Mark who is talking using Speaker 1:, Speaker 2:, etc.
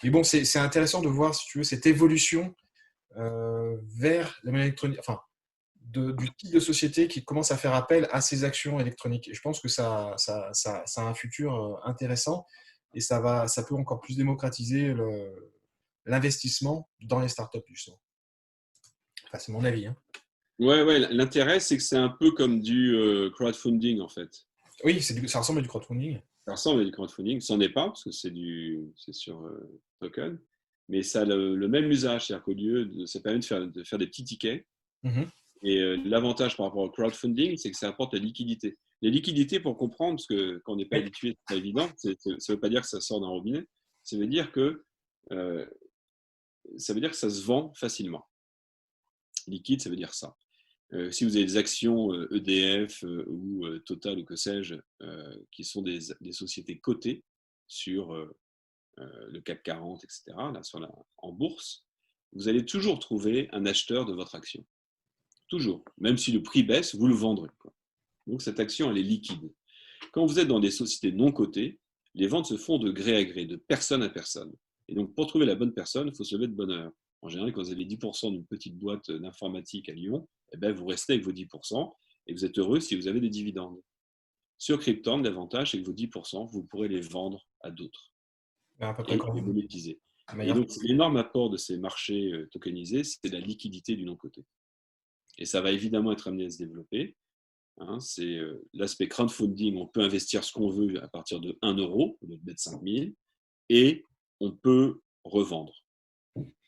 Speaker 1: Mais bon, c'est intéressant de voir, si tu veux, cette évolution vers la monnaie électronique, enfin, du type de société qui commence à faire appel à ces actions électroniques. Et je pense que ça a un futur intéressant et ça peut encore plus démocratiser l'investissement dans les startups, justement. Enfin, c'est mon avis, hein.
Speaker 2: Ouais, ouais, l'intérêt, c'est que c'est un peu comme du crowdfunding, en fait.
Speaker 1: Oui, ça ressemble à du crowdfunding.
Speaker 2: Ça ressemble à du crowdfunding, c'en est pas, parce que c'est sur token, mais ça a le même usage, c'est-à-dire qu'au lieu ça permet de faire des petits tickets.
Speaker 1: Mhm.
Speaker 2: Et l'avantage par rapport au crowdfunding, c'est que ça apporte la liquidité. Les liquidités, pour comprendre, parce que quand on n'est pas
Speaker 1: Oui.
Speaker 2: habitué, c'est pas évident, ça ne veut pas dire que ça sort d'un robinet, ça veut dire que euh, ça veut dire que ça se vend facilement. Liquide, ça veut dire ça. Si vous avez des actions EDF ou Total ou que sais-je, qui sont des sociétés cotées sur le CAC 40, etc., là, en bourse, vous allez toujours trouver un acheteur de votre action. Toujours. Même si le prix baisse, vous le vendrez, quoi. Donc cette action, elle est liquide. Quand vous êtes dans des sociétés non cotées, les ventes se font de gré à gré, de personne à personne. Et donc pour trouver la bonne personne, il faut se lever de bonne heure. En général, quand vous avez 10% d'une petite boîte d'informatique à Lyon, eh ben, vous restez avec vos 10% et vous êtes heureux si vous avez des dividendes. Sur Crypton, l'avantage, c'est que vos 10%, vous pourrez les vendre à d'autres
Speaker 1: À peu près
Speaker 2: et
Speaker 1: comme
Speaker 2: les monétiser.
Speaker 1: de
Speaker 2: Et
Speaker 1: manière.
Speaker 2: donc, l'énorme apport de ces marchés tokenisés, c'est la liquidité du non-coté. Et ça va évidemment être amené à se développer. Hein, c'est l'aspect crowdfunding, on peut investir ce qu'on veut à partir de 1 euro, au lieu de mettre 5 000, et on peut revendre.